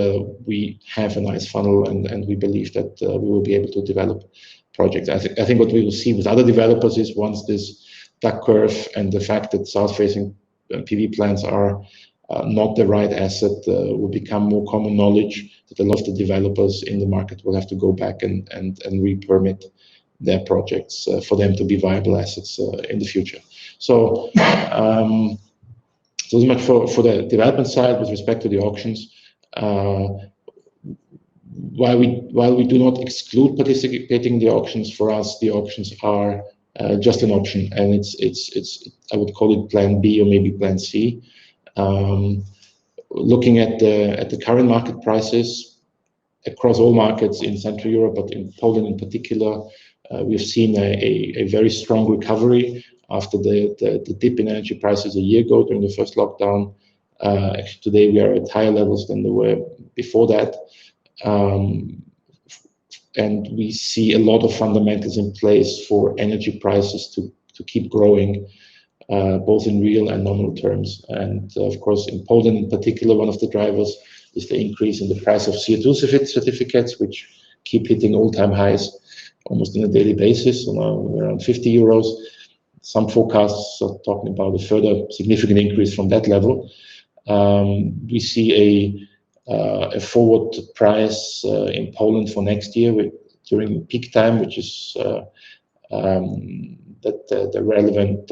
S1: we have a nice funnel, and we believe that we will be able to develop projects. I think what we will see with other developers is, once this duck curve and the fact that south-facing PV plants are not the right asset will become more common knowledge, that a lot of the developers in the market will have to go back and re-permit their projects for them to be viable assets in the future. So so much for the development side. With respect to the auctions, while we do not exclude participating in the auctions, for us the auctions are just an option, and it's I would call it Plan B or maybe Plan C. Looking at the current market prices across all markets in Central Europe, but in Poland in particular, we've seen a very strong recovery after the dip in energy prices a year ago during the first lockdown. Actually, today we are at higher levels than they were before that. And we see a lot of fundamentals in place for energy prices to keep growing, both in real and nominal terms. And of course, in Poland in particular, one of the drivers is the increase in the price of CO2 certificates, which keep hitting all-time highs almost on a daily basis, so now around 50 euros. Some forecasts are talking about a further significant increase from that level. We see a forward price in Poland for next year during peak time, which is the relevant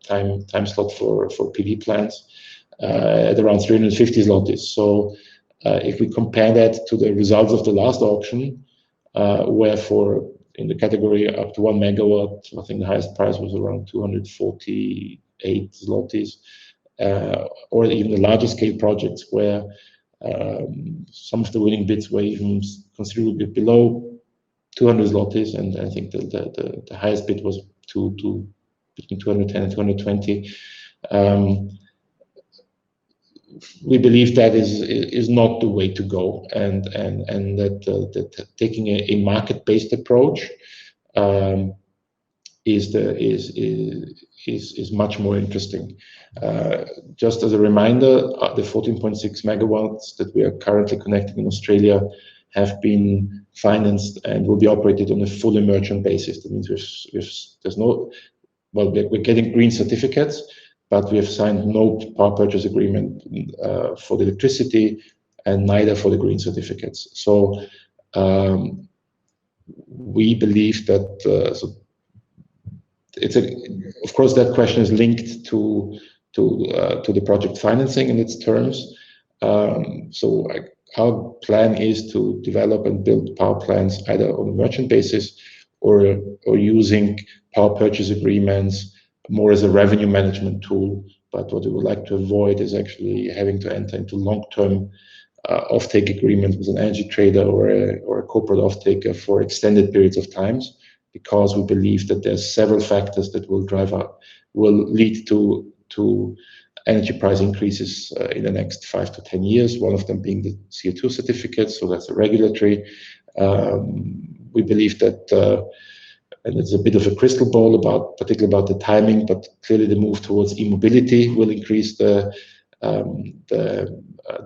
S1: time slot for PV plants, at around 350 zlotys. So if we compare that to the results of the last auction, where in the category up to 1 megawatt, I think the highest price was around 248 zlotys, or even the larger scale projects, where some of the winning bids were even considerably below 200 zlotys, and I think the highest bid was between 210 and 220. We believe that is not the way to go, and that taking a market-based approach is much more interesting. Just as a reminder, the 14.6 megawatts that we are currently connecting in Australia have been financed and will be operated on a fully merchant basis. That means there's no, well, we're getting green certificates, but we have signed no power purchase agreement for the electricity and neither for the green certificates. So we believe that of course that question is linked to the project financing and its terms. So our plan is to develop and build power plants either on a merchant basis or using power purchase agreements more as a revenue management tool. But what we would like to avoid is actually having to enter into long-term offtake agreements with an energy trader or a corporate offtaker for extended periods of times, because we believe that there's several factors that will lead to energy price increases in the next 5 to 10 years. One of them being the CO2 certificates, so that's a regulatory. We believe that, and it's a bit of a crystal ball particularly about the timing, but clearly the move towards e-mobility will increase the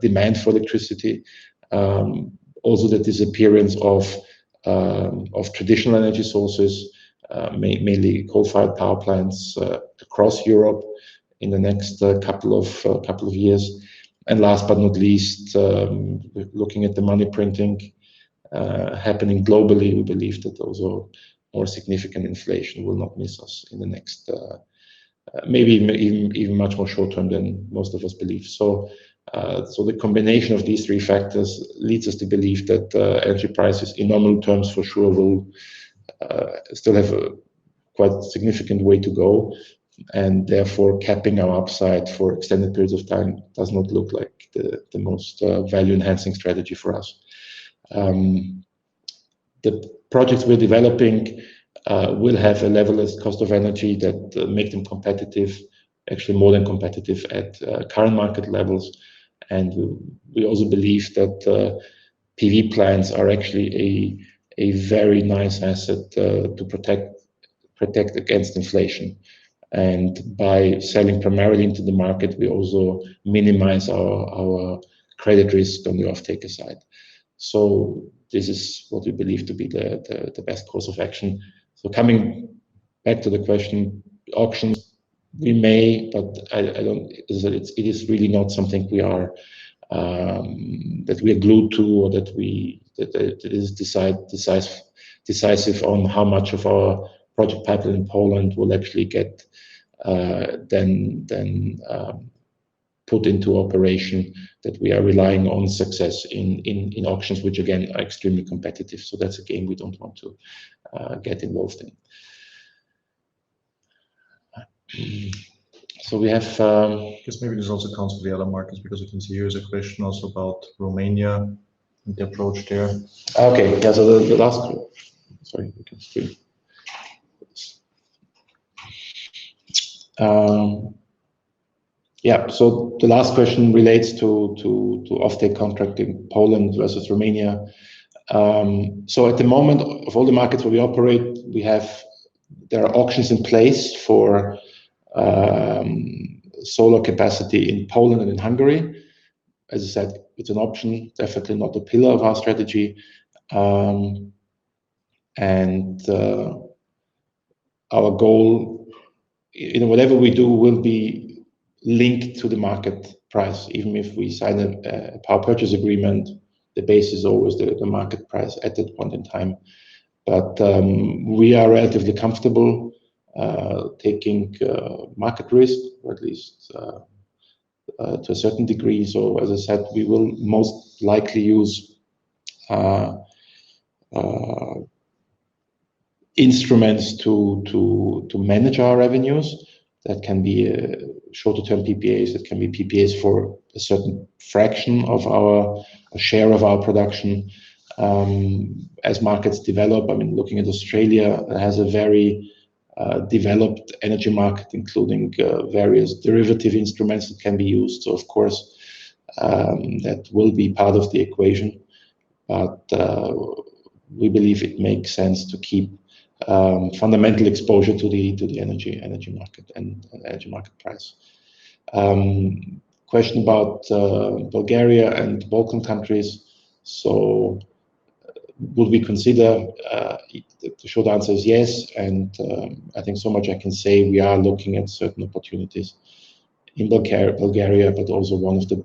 S1: demand for electricity. Also the disappearance of traditional energy sources, mainly coal-fired power plants across Europe in the next couple of years. And last but not least, looking at the money printing happening globally, we believe that also more significant inflation will not miss us in the next, maybe even much more short term than most of us believe. So the combination of these three factors leads us to believe that energy prices in nominal terms for sure will still have a quite significant way to go, and therefore capping our upside for extended periods of time does not look like the most value enhancing strategy for us. The projects we're developing will have a levelized cost of energy that make them competitive, actually more than competitive at current market levels. And we also believe that PV plants are actually a very nice asset to protect against inflation. And by selling primarily into the market, we also minimize our credit risk on the off-taker side. So this is what we believe to be the best course of action. So coming back to the question, auctions, we may, but I don't. It is really not something we are that we are glued to, or that is decisive on how much of our project pipeline in Poland will actually get then put into operation, that we are relying on success in auctions, which again are extremely competitive. So that's a game we don't want to get involved in. So we have.
S2: I guess maybe this also counts for the other markets, because we can see here is a question also about Romania and the approach there.
S1: Okay, yeah. So the last. Sorry, we can stream. Yeah, so the last question relates to offtake contracting Poland versus Romania. So at the moment, of all the markets where we operate, there are auctions in place for solar capacity in Poland and in Hungary. As I said, it's an option, definitely not a pillar of our strategy. And our goal, whatever we do, will be linked to the market price. Even if we sign a power purchase agreement, the base is always the market price at that point in time. But we are relatively comfortable taking market risk, or at least to a certain degree. So as I said, we will most likely use instruments to manage our revenues. That can be shorter term PPAs, that can be PPAs for a certain fraction of a share of our production. As markets develop, I mean, looking at Australia, it has a very developed energy market, including various derivative instruments that can be used. So of course, that will be part of the equation. But we believe it makes sense to keep fundamental exposure to the energy market and energy market price. Question about Bulgaria and Balkan countries. So would we consider? The short answer is yes, and I think so much I can say. We are looking at certain opportunities in Bulgaria, but also one of the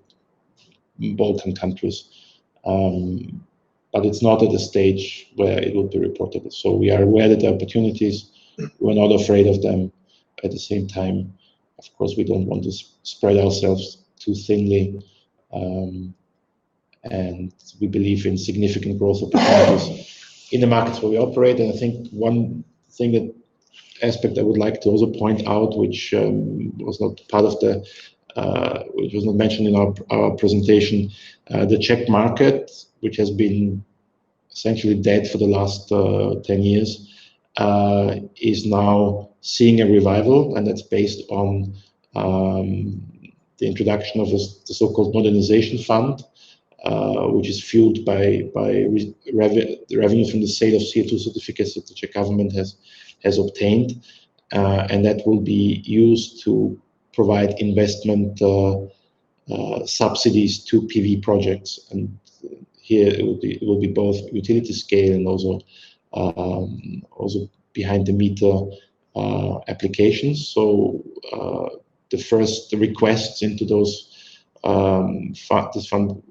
S1: Balkan countries. But it's not at a stage where it will be reportable. So we are aware that there are opportunities. We're not afraid of them. At the same time, of course, we don't want to spread ourselves too thinly. And we believe in significant growth opportunities in the markets where we operate. And I think one aspect I would like to also point out, which was not part of the, which was not mentioned in our presentation, the Czech market, which has been essentially dead for the last 10 years, is now seeing a revival, and that's based on the introduction of the so-called modernization fund, which is fueled by the revenue from the sale of CO2 certificates that the Czech government has obtained, and that will be used to provide investment subsidies to PV projects. And here it will be both utility scale and also behind the meter applications. So the first requests into this fund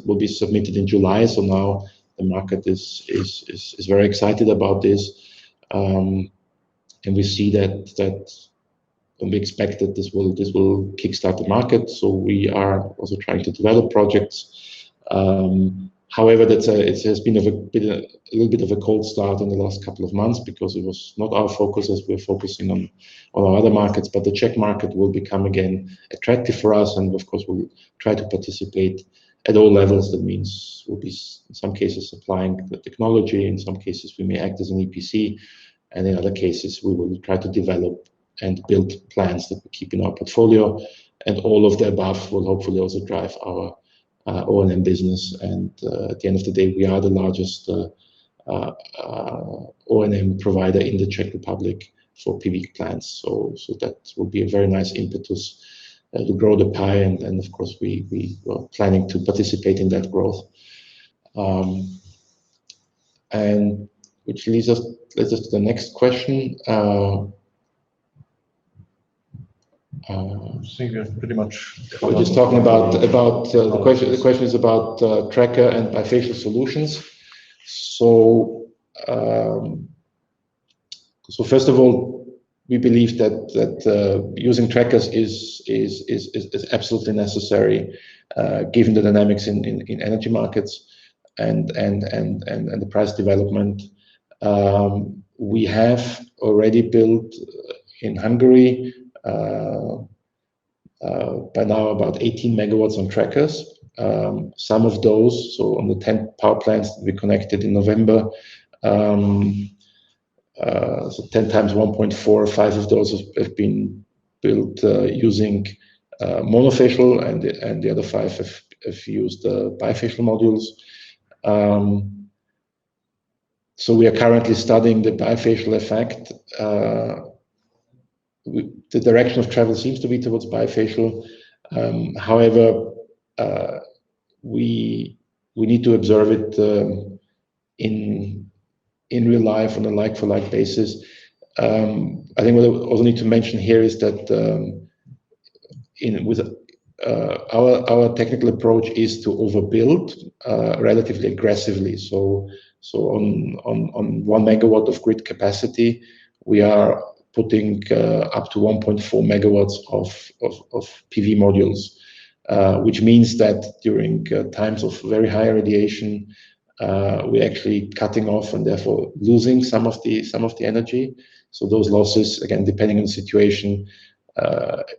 S1: will be submitted in July. So now the market is very excited about this, and we see that and we expect that this will kickstart the market. So we are also trying to develop projects. However, it has been a little bit of a cold start in the last couple of months, because it was not our focus, as we're focusing on our other markets. But the Czech market will become again attractive for us, and of course we'll try to participate at all levels. That means we'll be in some cases supplying the technology, in some cases we may act as an EPC, and in other cases we will try to develop and build plants that we keep in our portfolio. And all of the above will hopefully also drive our O&M business. And at the end of the day, we are the largest O&M provider in the Czech Republic for PV plants. So that will be a very nice impetus to grow the pie. And of course, we are planning to participate in that growth. And which leads us to the next question.
S2: I think we're pretty much.
S1: We're just talking about the question. The question is about tracker and bifacial solutions. So, first of all, we believe that using trackers is absolutely necessary, given the dynamics in energy markets and the price development. We have already built in Hungary by now about 18 megawatts on trackers. Some of those, so on the 10 power plants that we connected in November, so 10 times 1.4, 5 of those have been built using monofacial, and the other 5 have used bifacial modules. So we are currently studying the bifacial effect. The direction of travel seems to be towards bifacial. However, we need to observe it in real life on a like-for-like basis. I think what I also need to mention here is that with our technical approach is to overbuild relatively aggressively. So on 1 megawatt of grid capacity, we are putting up to 1.4 megawatts of PV modules, which means that during times of very high radiation, we're actually cutting off and therefore losing some of the energy. So those losses, again, depending on the situation,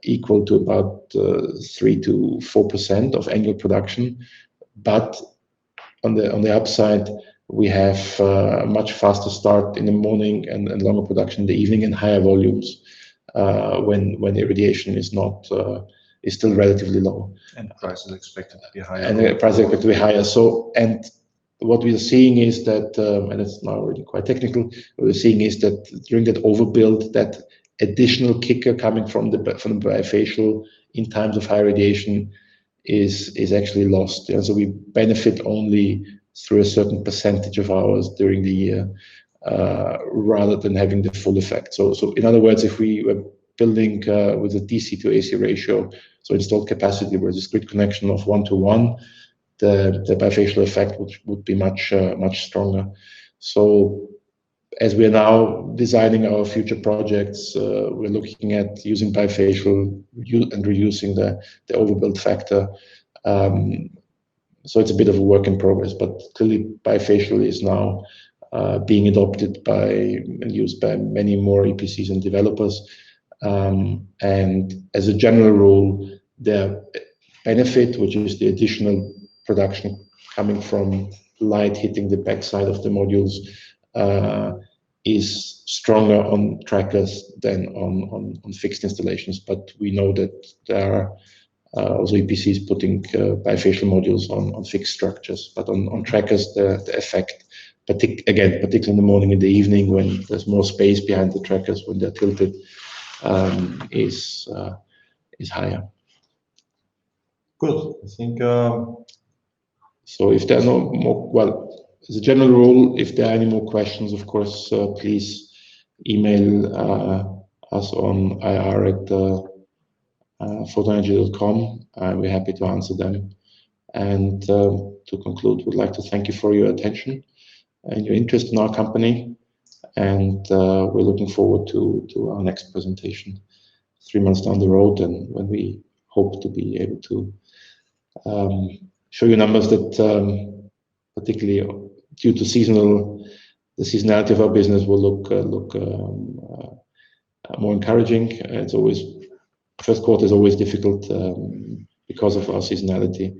S1: equal to about 3 to 4% of annual production. But on the upside, we have a much faster start in the morning and longer production in the evening and higher volumes when the irradiation is still relatively low.
S2: And price is expected to be higher.
S1: And the price is expected to be higher. So, and what we are seeing is that, and it's now already quite technical, what we're seeing is that during that overbuild, that additional kicker coming from the bifacial in times of high radiation is actually lost. And so we benefit only through a certain percentage of hours during the year, rather than having the full effect. So in other words, if we were building with a DC to AC ratio, so installed capacity versus grid connection of 1:1, the bifacial effect would be much stronger. So as we are now designing our future projects, we're looking at using bifacial and reducing the overbuild factor. So it's a bit of a work in progress, but clearly bifacial is now being adopted and used by many more EPCs and developers. And as a general rule, the benefit, which is the additional production coming from light hitting the backside of the modules, is stronger on trackers than on fixed installations. But we know that there are also EPCs putting bifacial modules on fixed structures. But on trackers, the effect, particularly in the morning and the evening when there's more space behind the trackers when they're tilted, is higher.
S2: Good. I think.
S1: So if there are no more, well, as a general rule, if there are any more questions, of course, please email us on ir@photonenergy.com. We're happy to answer them. And to conclude, we'd like to thank you for your attention and your interest in our company. And we're looking forward to our next presentation 3 months down the road, and when we hope to be able to show you numbers that, particularly due to the seasonality of our business, will look more encouraging. It's always first quarter is always difficult because of our seasonality,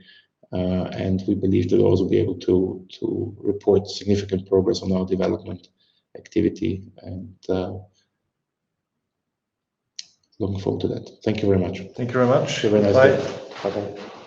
S1: and we believe that we'll also be able to report significant progress on our development activity, and looking forward to that. Thank you very much.
S2: Thank you very much.
S1: Have a nice day. Bye-bye.